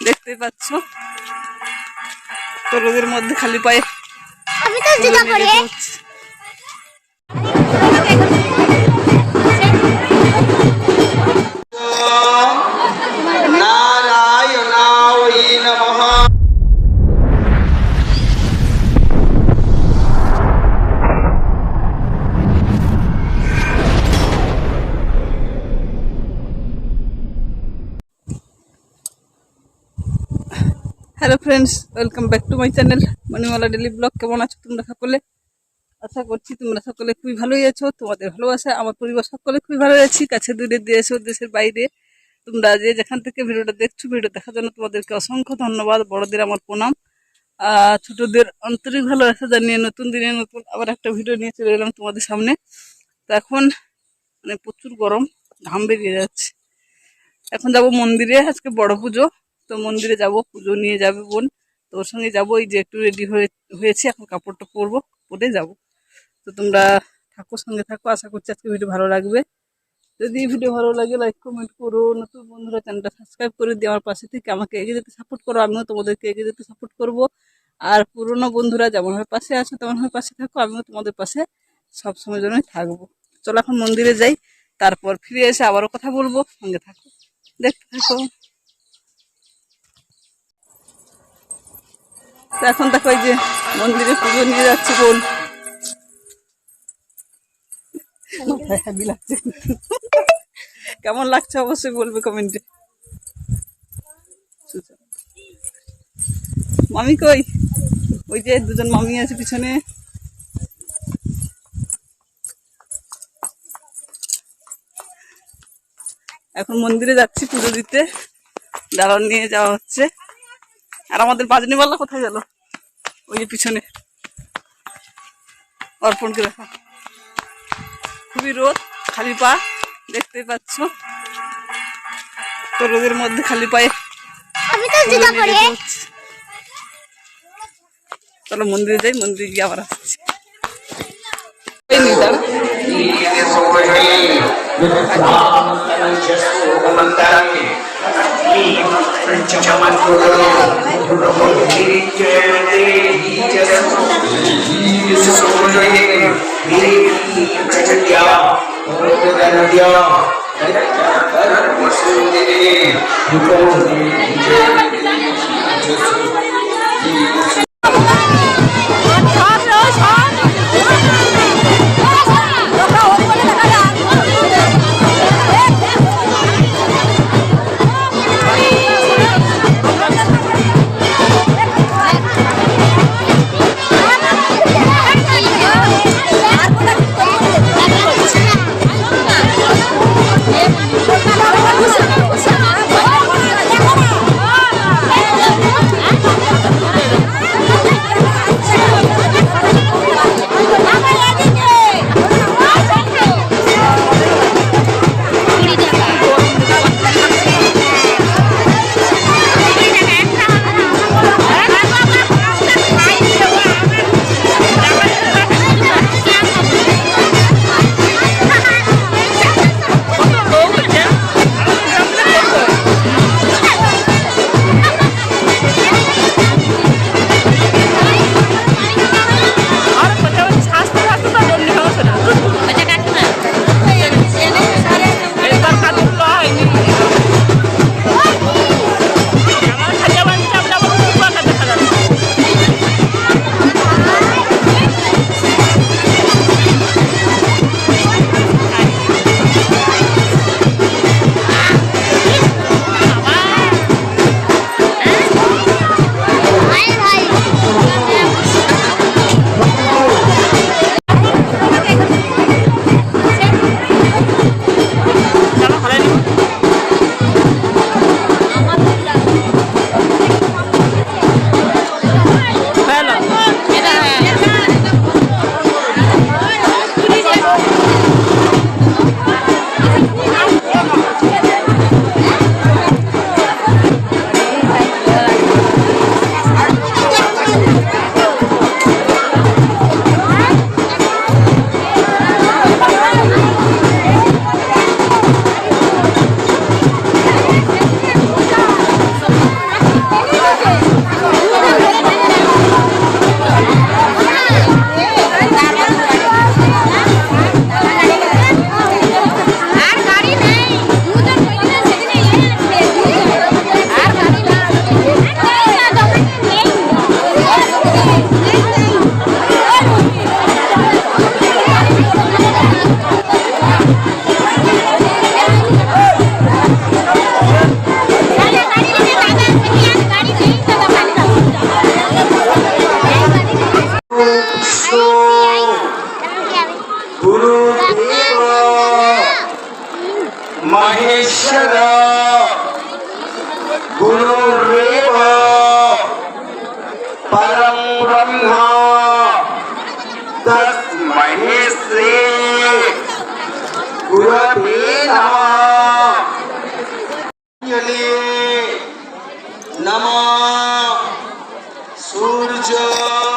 দেখতেই পাচ্ছ। তো রোদের মধ্যে খালি পায়ে আমি তো জুতা পরে নারায়ণায় নমঃ। Hello friends, welcome back to my channel Manimala daily blog. কেমন আছো তোমরা সকলে? আশা করছি তোমরা সকলে খুবই ভালোই আছো। তোমাদের ভালোবাসা আমার পরিবার সকলে খুবই ভালো আছি। কাছে দূরে দেশ ও দেশের বাইরে তোমরা যে যেখান থেকে ভিডিওটা দেখছো, ভিডিও দেখার জন্য তোমাদেরকে অসংখ্য ধন্যবাদ। বড়দের আমার প্রণাম, ছোটদের আন্তরিক ভালোবাসা জানিয়ে নতুন দিনে নতুন আবার একটা ভিডিও নিয়ে চলে এলাম তোমাদের সামনে। তো এখন মানে প্রচুর গরম, ঘাম বেরিয়ে যাচ্ছে। এখন যাব মন্দিরে, আজকে বড় পুজো। তো মন্দিরে যাব, পুজো নিয়ে যাবে বোন। তো ওর সঙ্গে যাবো। এই যে একটু রেডি হয়েছে, এখন কাপড়টা পরবো, পরে যাব। তো তোমরা থাকো, সঙ্গে থাকো। আশা করছি আজকে ভিডিও ভালো লাগবে। যদি ভিডিও ভালো লাগে লাইক কমেন্ট করো। নতুন বন্ধুরা চ্যানেলটা সাবস্ক্রাইব করে দিয়ে আমার পাশে থেকে আমাকে এগিয়ে যেতে সাপোর্ট করো। আমিও তোমাদেরকে এগিয়ে যেতে সাপোর্ট করব। আর পুরোনো বন্ধুরা যেমনভাবে পাশে আছো তেমনভাবে পাশে থাকো। আমিও তোমাদের পাশে সবসময় জন্যই থাকবো। চলো এখন মন্দিরে যাই, তারপর ফিরে এসে আবারও কথা বলবো। সঙ্গে থাকো, দেখতে থাকো। এখন দেখো এই যে মন্দিরে পুজো নিয়ে যাচ্ছে বোন। হ্যাপি লাগছে, কেমন লাগছে অবশ্যই বলবে কমেন্টে। মামি কই? ওই যে দুজন মামি আছে পিছনে। এখন মন্দিরে যাচ্ছি পুজো দিতে, দাঁড়ান নিয়ে যাওয়া হচ্ছে। আর আমাদের বাজনীওয়ালা কোথায় গেল? ওই যে পিছনে অর্পণকে দেখো। খুবই রোদ, খালি পা, দেখতেই পাচ্ছ। তো রোদের মধ্যে খালি পায়ে আমি তো জুতা পরে চলো মন্দিরে যাই, মন্দিরে গিয়ে আবার আসছি। गुरुरेव परं ब्रह्म तस्मै श्री गुरवे नमः नमः सूर्य